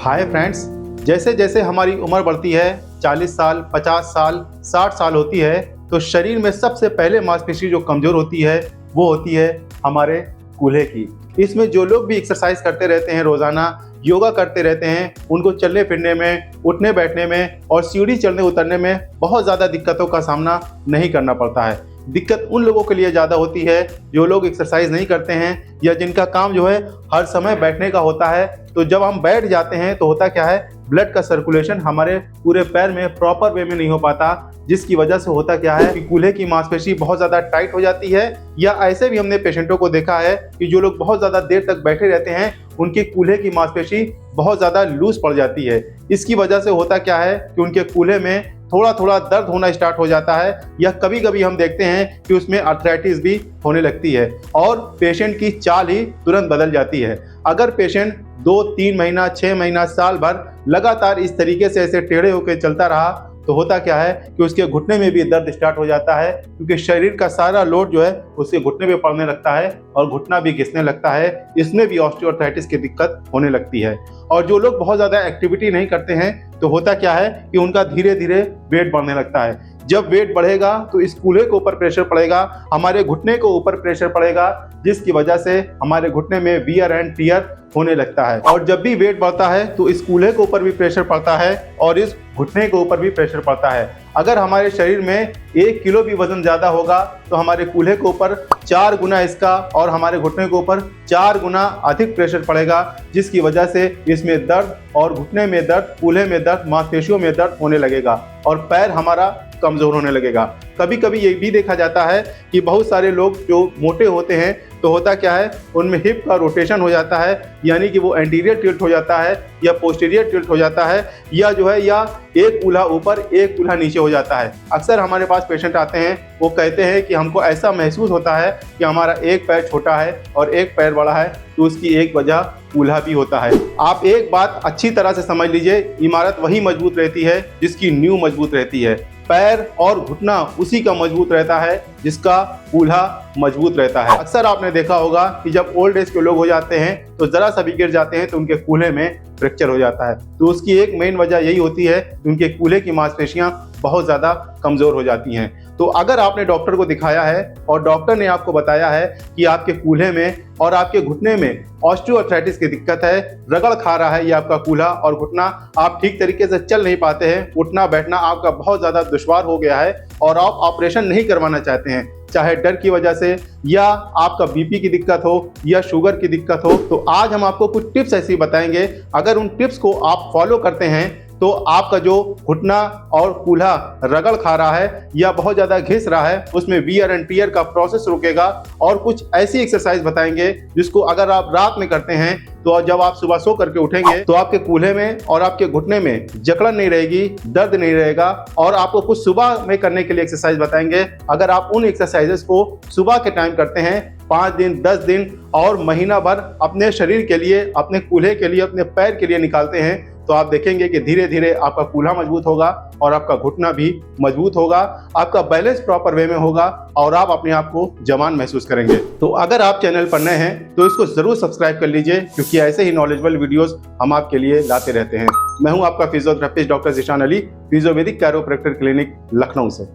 Hi friends, जैसे जैसे हमारी उम्र बढ़ती है 40 साल, 50 साल, 60 साल होती है तो शरीर में सबसे पहले मांसपेशी जो कमज़ोर होती है वो होती है हमारे कूल्हे की। इसमें जो लोग भी एक्सरसाइज करते रहते हैं, रोज़ाना योगा करते रहते हैं, उनको चलने फिरने में, उठने बैठने में और सीढ़ी चढ़ने उतरने में बहुत ज़्यादा दिक्कतों का सामना नहीं करना पड़ता है। दिक्कत उन लोगों के लिए ज़्यादा होती है जो लोग एक्सरसाइज नहीं करते हैं या जिनका काम जो है हर समय बैठने का होता है। तो जब हम बैठ जाते हैं तो होता क्या है, ब्लड का सर्कुलेशन हमारे पूरे पैर में प्रॉपर वे में नहीं हो पाता, जिसकी वजह से होता क्या है कि कूल्हे की मांसपेशी बहुत ज़्यादा टाइट हो जाती है। या ऐसे भी हमने पेशेंटों को देखा है कि जो लोग बहुत ज़्यादा देर तक बैठे रहते हैं उनके कूल्हे की मांसपेशी बहुत ज़्यादा लूज पड़ जाती है। इसकी वजह से होता क्या है कि उनके कूल्हे में थोड़ा थोड़ा दर्द होना स्टार्ट हो जाता है या कभी कभी हम देखते हैं कि उसमें आर्थराइटिस भी होने लगती है और पेशेंट की चाल ही तुरंत बदल जाती है। अगर पेशेंट 2-3 महीना, 6 महीना, साल भर लगातार इस तरीके से ऐसे टेढ़े होकर चलता रहा तो होता क्या है कि उसके घुटने में भी दर्द स्टार्ट हो जाता है, क्योंकि शरीर का सारा लोड जो है उसके घुटने पे पड़ने लगता है और घुटना भी घिसने लगता है। इसमें भी ऑस्टियोआर्थराइटिस की दिक्कत होने लगती है। और जो लोग बहुत ज़्यादा एक्टिविटी नहीं करते हैं तो होता क्या है कि उनका धीरे धीरे वेट बढ़ने लगता है। जब वेट बढ़ेगा तो इस कूल्हे के ऊपर प्रेशर पड़ेगा, हमारे घुटने के ऊपर प्रेशर पड़ेगा, जिसकी वजह से हमारे घुटने में वियर एंड टियर होने लगता है। और जब भी वेट बढ़ता है तो इस कूल्हे के ऊपर भी प्रेशर पड़ता है और इस घुटने के ऊपर भी प्रेशर पड़ता है। अगर हमारे शरीर में 1 किलो भी वजन ज़्यादा होगा तो हमारे कूल्हे के ऊपर 4 गुना इसका और हमारे घुटने के ऊपर 4 गुना अधिक प्रेशर पड़ेगा, जिसकी वजह से इसमें दर्द और घुटने में दर्द, कूल्हे में दर्द, मांसपेशियों में दर्द होने लगेगा और पैर हमारा कमज़ोर होने लगेगा। कभी कभी ये भी देखा जाता है कि बहुत सारे लोग जो मोटे होते हैं तो होता क्या है, उनमें हिप का रोटेशन हो जाता है, यानी कि वो एंटीरियर टिल्ट हो जाता है या पोस्टीरियर टिल्ट हो जाता है, या जो है या एक कूल्हा ऊपर एक कूल्हा नीचे हो जाता है। अक्सर हमारे पास पेशेंट आते हैं, वो कहते हैं कि हमको ऐसा महसूस होता है कि हमारा एक पैर छोटा है और एक पैर बड़ा है, तो उसकी एक वजह कूल्हा भी होता है। आप एक बात अच्छी तरह से समझ लीजिए, इमारत वही मजबूत रहती है जिसकी नींव मजबूत रहती है। पैर और घुटना उसी का मजबूत रहता है जिसका कूल्हा मजबूत रहता है। अक्सर आपने देखा होगा कि जब ओल्ड एज के लोग हो जाते हैं तो जरा सा भी गिर जाते हैं तो उनके कूल्हे में फ्रैक्चर हो जाता है। तो उसकी एक मेन वजह यही होती है कि उनके कूल्हे की मांसपेशियां बहुत ज़्यादा कमज़ोर हो जाती हैं। तो अगर आपने डॉक्टर को दिखाया है और डॉक्टर ने आपको बताया है कि आपके कूल्हे में और आपके घुटने में ऑस्टियोआर्थराइटिस की दिक्कत है, रगड़ खा रहा है ये आपका कूल्हा और घुटना, आप ठीक तरीके से चल नहीं पाते हैं, उठना बैठना आपका बहुत ज़्यादा दुश्वार हो गया है और आप ऑपरेशन नहीं करवाना चाहते हैं, चाहे डर की वजह से या आपका बीपी की दिक्कत हो या शुगर की दिक्कत हो, तो आज हम आपको कुछ टिप्स ऐसी बताएंगे। अगर उन टिप्स को आप फॉलो करते हैं तो आपका जो घुटना और कूल्हा रगड़ खा रहा है या बहुत ज़्यादा घिस रहा है उसमें वियर एंड टियर का प्रोसेस रुकेगा। और कुछ ऐसी एक्सरसाइज बताएंगे जिसको अगर आप रात में करते हैं तो जब आप सुबह सो करके उठेंगे तो आपके कूल्हे में और आपके घुटने में जकड़न नहीं रहेगी, दर्द नहीं रहेगा। और आपको कुछ सुबह में करने के लिए एक्सरसाइज बताएंगे। अगर आप उन एक्सरसाइजेस को सुबह के टाइम करते हैं 5 दिन, 10 दिन और महीना भर अपने शरीर के लिए, अपने कूल्हे के लिए, अपने पैर के लिए निकालते हैं तो आप देखेंगे कि धीरे धीरे आपका कूल्हा मजबूत होगा और आपका घुटना भी मजबूत होगा, आपका बैलेंस प्रॉपर वे में होगा और आप अपने आप को जवान महसूस करेंगे। तो अगर आप चैनल पर नए हैं तो इसको जरूर सब्सक्राइब कर लीजिए, क्योंकि ऐसे ही नॉलेजेबल वीडियोस हम आपके लिए लाते रहते हैं। मैं हूं आपका physiotherapist doctor Zeeshan Ali, Physiovedic chiropractor clinic Lucknow से।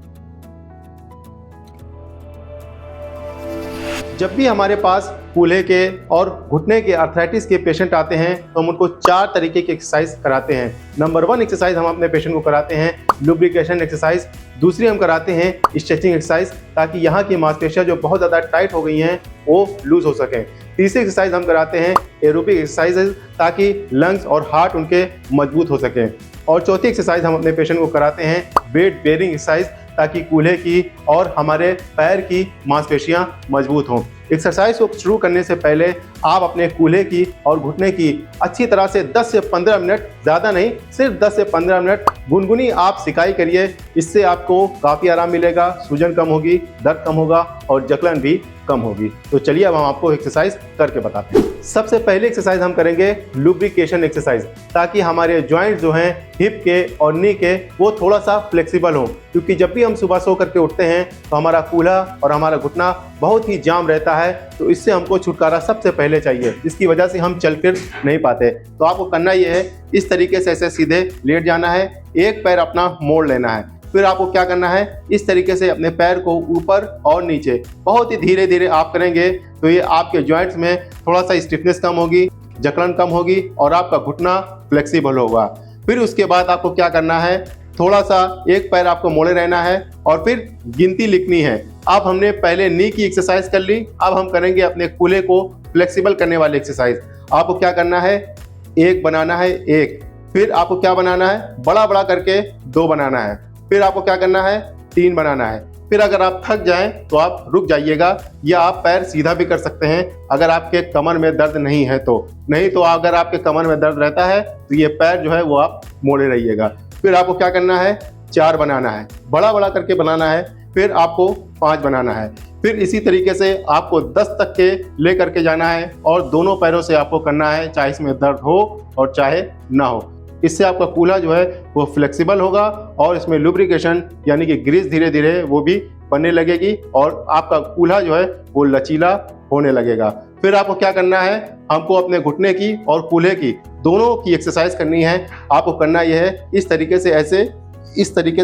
जब भी हमारे पास कूल्हे के और घुटने के आर्थराइटिस के पेशेंट आते हैं तो हम उनको 4 तरीके की एक्सरसाइज कराते हैं। नंबर 1 एक्सरसाइज हम अपने पेशेंट को कराते हैं लुब्रिकेशन एक्सरसाइज। दूसरी हम कराते हैं स्ट्रेचिंग एक्सरसाइज, ताकि यहाँ की मांसपेशियाँ जो बहुत ज़्यादा टाइट हो गई हैं वो लूज हो सकें। तीसरी एक्सरसाइज हम कराते हैं एरोबिक एक्सरसाइजेज, ताकि लंग्स और हार्ट उनके मजबूत हो सकें। और चौथी एक्सरसाइज हम अपने पेशेंट को कराते हैं वेट बेयरिंग एक्सरसाइज, ताकि कूल्हे की और हमारे पैर की मांसपेशियां मजबूत हों। एक्सरसाइज को शुरू करने से पहले आप अपने कूल्हे की और घुटने की अच्छी तरह से 10 से 15 मिनट, ज़्यादा नहीं, सिर्फ 10 से 15 मिनट गुनगुनी आप सिकाई करिए। इससे आपको काफ़ी आराम मिलेगा, सूजन कम होगी, दर्द कम होगा और जकड़न भी कम होगी। तो चलिए अब हम आपको एक्सरसाइज करके बताते हैं। सबसे पहले एक्सरसाइज हम करेंगे लुब्रिकेशन एक्सरसाइज, ताकि हमारे जॉइंट जो हैं हिप के और नी के वो थोड़ा सा फ्लेक्सिबल हो, क्योंकि जब भी हम सुबह सो करके उठते हैं तो हमारा कूल्हा और हमारा घुटना बहुत ही जाम रहता है। तो इससे हमको छुटकारा सबसे पहले चाहिए, जिसकी वजह से हम चल फिर नहीं पाते। तो आपको करना ये है, इस तरीके से ऐसे सीधे लेट जाना है, एक पैर अपना मोड़ लेना है। फिर आपको क्या करना है, इस तरीके से अपने पैर को ऊपर और नीचे बहुत ही धीरे धीरे आप करेंगे तो ये आपके जॉइंट्स में थोड़ा सा स्टिफनेस कम होगी, जकड़न कम होगी और आपका घुटना फ्लेक्सिबल होगा। फिर उसके बाद आपको क्या करना है, थोड़ा सा एक पैर आपको मोड़े रहना है और फिर गिनती लिखनी है। अब हमने पहले नी की एक्सरसाइज कर ली, अब हम करेंगे अपने कूल्हे को फ्लेक्सिबल करने वाली एक्सरसाइज। आपको क्या करना है, एक बनाना है, एक, फिर आपको क्या बनाना है, बड़ा बड़ा करके 2 बनाना है, फिर आपको क्या करना है, 3 बनाना है। फिर अगर आप थक जाएं तो आप रुक जाइएगा, या आप पैर सीधा भी कर सकते हैं अगर आपके कमर में दर्द नहीं है तो। नहीं तो अगर आपके कमर में दर्द रहता है तो ये पैर जो है वो आप मोड़े रहिएगा। फिर आपको क्या करना है, 4 बनाना है, बड़ा बड़ा करके बनाना है, फिर आपको 5 बनाना है। फिर इसी तरीके से आपको 10 तक के ले करके जाना है और दोनों पैरों से आपको करना है, चाहे इसमें दर्द हो और चाहे ना हो। इससे आपका कूल्हा जो है वो फ्लेक्सिबल होगा और इसमें लुब्रिकेशन यानी कि ग्रीस धीरे धीरे वो भी बनने लगेगी और आपका कूल्हा जो है वो लचीला होने लगेगा। फिर आपको क्या करना है, हमको अपने घुटने की और कूल्हे की दोनों की एक्सरसाइज करनी है। आपको करना यह है, इस तरीके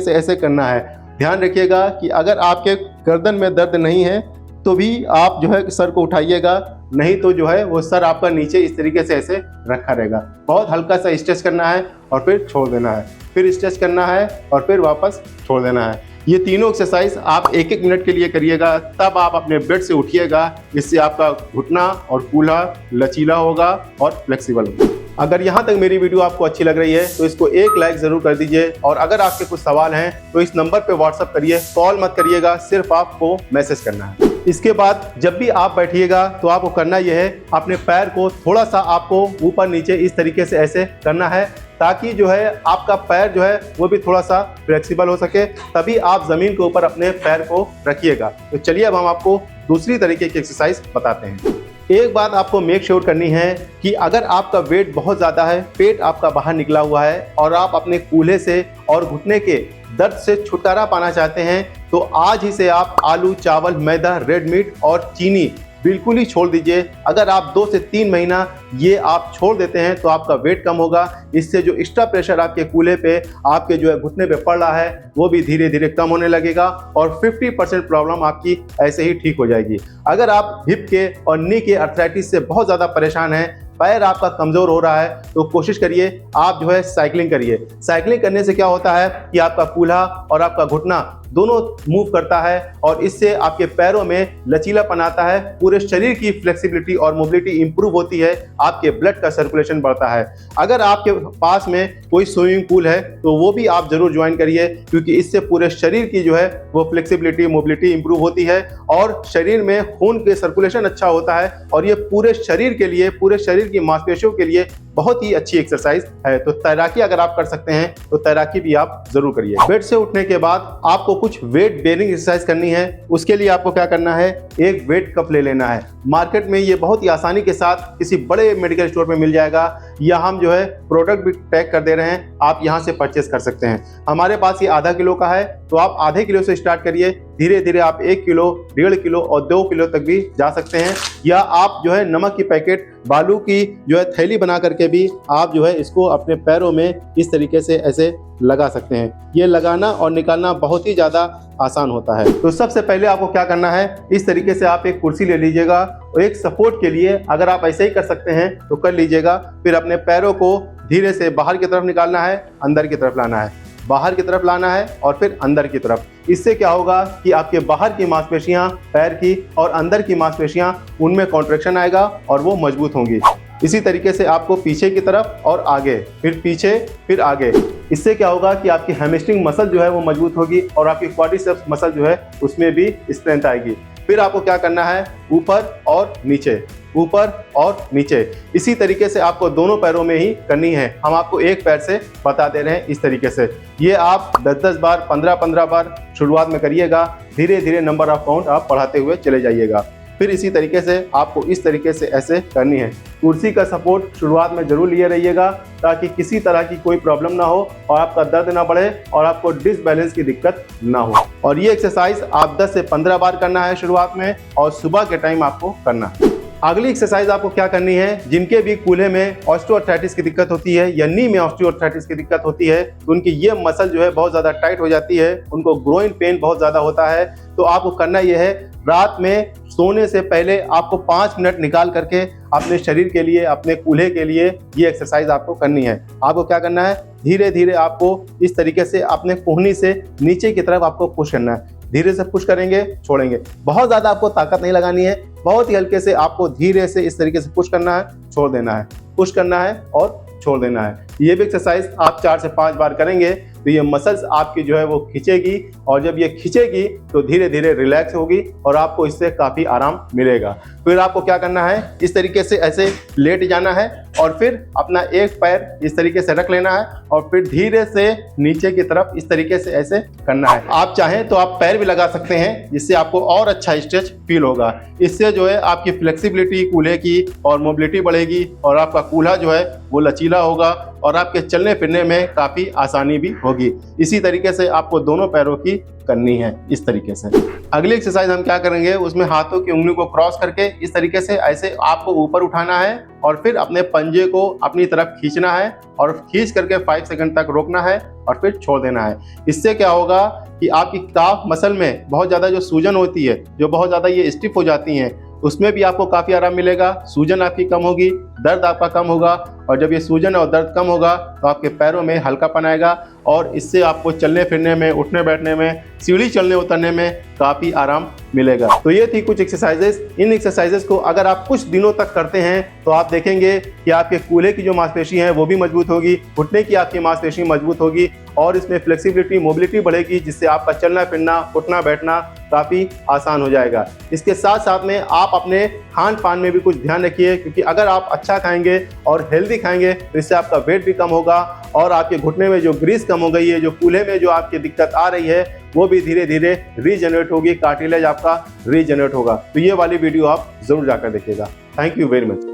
से ऐसे करना है। ध्यान रखिएगा कि अगर आपके गर्दन में दर्द नहीं है तो भी आप जो है सर को उठाइएगा, नहीं तो जो है वो सर आपका नीचे इस तरीके से ऐसे रखा रहेगा। बहुत हल्का सा स्ट्रेच करना है और फिर छोड़ देना है, फिर स्ट्रेच करना है और फिर वापस छोड़ देना है। ये तीनों एक्सरसाइज आप 1-1 मिनट के लिए करिएगा, तब आप अपने बेड से उठिएगा। इससे आपका घुटना और कूल्हा लचीला होगा और फ्लेक्सिबल होगा। अगर यहाँ तक मेरी वीडियो आपको अच्छी लग रही है तो इसको एक लाइक ज़रूर कर दीजिए, और अगर आपके कुछ सवाल हैं तो इस नंबर पे व्हाट्सअप करिए, कॉल मत करिएगा, सिर्फ आपको मैसेज करना है। इसके बाद जब भी आप बैठिएगा तो आपको करना यह है, अपने पैर को थोड़ा सा आपको ऊपर नीचे इस तरीके से ऐसे करना है, ताकि जो है आपका पैर जो है वो भी थोड़ा सा फ्लेक्सिबल हो सके, तभी आप ज़मीन के ऊपर अपने पैर को रखिएगा। तो चलिए अब हम आपको दूसरी तरीके की एक्सरसाइज बताते हैं। एक बात आपको मेक श्योर करनी है कि अगर आपका वेट बहुत ज़्यादा है, पेट आपका बाहर निकला हुआ है और आप अपने कूल्हे से और घुटने के दर्द से छुटकारा पाना चाहते हैं, तो आज ही से आप आलू, चावल, मैदा, रेड मीट और चीनी बिल्कुल ही छोड़ दीजिए। अगर आप 2 से 3 महीना ये आप छोड़ देते हैं तो आपका वेट कम होगा। इससे जो एक्स्ट्रा प्रेशर आपके कूल्हे पे, आपके जो है घुटने पे पड़ रहा है, वो भी धीरे धीरे कम होने लगेगा और 50% प्रॉब्लम आपकी ऐसे ही ठीक हो जाएगी। अगर आप हिप के और नी के आर्थराइटिस से बहुत ज़्यादा परेशान हैं, पैर आपका कमज़ोर हो रहा है, तो कोशिश करिए आप जो है साइकिलिंग करिए। साइकिलिंग करने से क्या होता है कि आपका कूल्हा और आपका घुटना दोनों मूव करता है और इससे आपके पैरों में लचीलापन आता है, पूरे शरीर की फ्लेक्सिबिलिटी और मोबिलिटी इंप्रूव होती है, आपके ब्लड का सर्कुलेशन बढ़ता है। अगर आपके पास में कोई स्विमिंग पूल है तो वो भी आप जरूर ज्वाइन करिए, क्योंकि इससे पूरे शरीर की जो है वो फ्लेक्सिबिलिटी, मोबिलिटी इंप्रूव होती है और शरीर में खून के सर्कुलेशन अच्छा होता है, और ये पूरे शरीर के लिए, पूरे शरीर की मांसपेशियों के लिए बहुत ही अच्छी एक्सरसाइज है। तो तैराकी अगर आप कर सकते हैं तो तैराकी भी आप जरूर करिए। बेड से उठने के बाद आपको कुछ वेट बेयरिंग एक्सरसाइज करनी है। उसके लिए आपको क्या करना है, एक वेट कप ले लेना है। मार्केट में ये बहुत ही आसानी के साथ किसी बड़े मेडिकल स्टोर में मिल जाएगा, या हम जो है प्रोडक्ट भी टैग कर दे रहे हैं, आप यहाँ से परचेस कर सकते हैं। हमारे पास ये आधा किलो का है, तो आप आधे किलो से स्टार्ट करिए, धीरे धीरे आप 1 किलो, 1.5 किलो और 2 किलो तक भी जा सकते हैं। या आप जो है नमक की पैकेट, बालू की जो है थैली बना करके भी आप जो है इसको अपने पैरों में इस तरीके से ऐसे लगा सकते हैं। ये लगाना और निकालना बहुत ही ज़्यादा आसान होता है। तो सबसे पहले आपको क्या करना है, इस तरीके से आप एक कुर्सी ले लीजिएगा और एक सपोर्ट के लिए अगर आप ऐसे ही कर सकते हैं तो कर लीजिएगा। फिर अपने पैरों को धीरे से बाहर की तरफ निकालना है, अंदर की तरफ लाना है, बाहर की तरफ लाना है और फिर अंदर की तरफ। इससे क्या होगा कि आपके बाहर की मांसपेशियां, पैर की और अंदर की मांसपेशियां, उनमें कॉन्ट्रैक्शन आएगा और वो मजबूत होंगी। इसी तरीके से आपको पीछे की तरफ और आगे, फिर पीछे, फिर आगे। इससे क्या होगा कि आपकी हैमस्ट्रिंग मसल जो है वो मजबूत होगी और आपकी क्वाड्रिसेप्स मसल जो है उसमें भी स्ट्रेंथ आएगी। फिर आपको क्या करना है, ऊपर और नीचे, ऊपर और नीचे। इसी तरीके से आपको दोनों पैरों में ही करनी है। हम आपको एक पैर से बता दे रहे हैं इस तरीके से। ये आप 10-10 बार, 15-15 बार शुरुआत में करिएगा। धीरे धीरे नंबर ऑफ काउंट आप बढ़ाते हुए चले जाइएगा। फिर इसी तरीके से आपको इस तरीके से ऐसे करनी है। कुर्सी का सपोर्ट शुरुआत में जरूर लिए रहिएगा ताकि किसी तरह की कोई प्रॉब्लम ना हो और आपका दर्द ना बढ़े और आपको डिसबैलेंस की दिक्कत ना हो। और ये एक्सरसाइज आप 10 से 15 बार करना है शुरुआत में, और सुबह के टाइम आपको करना है। अगली एक्सरसाइज आपको क्या करनी है, जिनके भी कूल्हे में ऑस्टियोआर्थराइटिस की दिक्कत होती है या नी में ऑस्टियोआर्थराइटिस की दिक्कत होती है, तो उनकी ये मसल जो है बहुत ज़्यादा टाइट हो जाती है, उनको ग्रोइन पेन बहुत ज़्यादा होता है। तो आपको करना ये है, रात में सोने से पहले आपको 5 मिनट निकाल करके अपने शरीर के लिए, अपने कूल्हे के लिए ये एक्सरसाइज आपको करनी है। आपको क्या करना है, धीरे धीरे आपको इस तरीके से अपने कोहनी से नीचे की तरफ आपको पुश करना है। धीरे से पुश करेंगे, छोड़ेंगे। बहुत ज़्यादा आपको ताकत नहीं लगानी है, बहुत ही हल्के से आपको धीरे से इस तरीके से पुश करना है, छोड़ देना है, पुश करना है और छोड़ देना है। ये भी एक्सरसाइज आप 4 से 5 बार करेंगे तो ये मसल्स आपकी जो है वो खींचेगी, और जब ये खींचेगी तो धीरे धीरे रिलैक्स होगी और आपको इससे काफ़ी आराम मिलेगा। फिर आपको क्या करना है, इस तरीके से ऐसे लेट जाना है और फिर अपना एक पैर इस तरीके से रख लेना है और फिर धीरे से नीचे की तरफ इस तरीके से ऐसे करना है। आप चाहें तो आप पैर भी लगा सकते हैं, जिससे आपको और अच्छा स्ट्रेच फील होगा। इससे जो है आपकी फ्लेक्सिबिलिटी कूल्हे की और मोबिलिटी बढ़ेगी और आपका कूल्हा जो है वो लचीला होगा और आपके चलने फिरने में काफ़ी आसानी भी होगी। इसी तरीके से आपको दोनों पैरों की करनी है इस तरीके से। अगली एक्सरसाइज हम क्या करेंगे, उसमें हाथों की उंगली को क्रॉस करके इस तरीके से ऐसे आपको ऊपर उठाना है और फिर अपने पंजे को अपनी तरफ खींचना है और खींच करके 5 सेकंड तक रोकना है और फिर छोड़ देना है। इससे क्या होगा कि आपकी काफ मसल में बहुत ज़्यादा जो सूजन होती है, जो बहुत ज़्यादा ये स्टिफ हो जाती हैं, उसमें भी आपको काफ़ी आराम मिलेगा। सूजन आपकी कम होगी, दर्द आपका कम होगा, और जब ये सूजन और दर्द कम होगा तो आपके पैरों में हल्कापन आएगा और इससे आपको चलने फिरने में, उठने बैठने में, सीढ़ी चलने उतरने में काफ़ी आराम मिलेगा। तो ये थी कुछ एक्सरसाइजेस। इन एक्सरसाइजेस को अगर आप कुछ दिनों तक करते हैं तो आप देखेंगे कि आपके कूल्हे की जो मांसपेशी है वो भी मजबूत होगी, घुटने की आपकी मांसपेशी मजबूत होगी और इसमें फ्लेक्सिबिलिटी, मोबिलिटी बढ़ेगी, जिससे आपका चलना फिरना, उठना बैठना काफ़ी आसान हो जाएगा। इसके साथ साथ में आप अपने खान पान में भी कुछ ध्यान रखिए, क्योंकि अगर आप अच्छा खाएंगे और हेल्दी खाएंगे तो इससे आपका वेट भी कम होगा और आपके घुटने में जो ग्रीस कम हो गई है, जो कूल्हे में जो आपकी दिक्कत आ रही है, वो भी धीरे धीरे रीजनरेट होगी, कार्टिलेज आपका रीजनरेट होगा। तो ये वाली वीडियो आप जरूर जाकर देखिएगा। Thank you very much.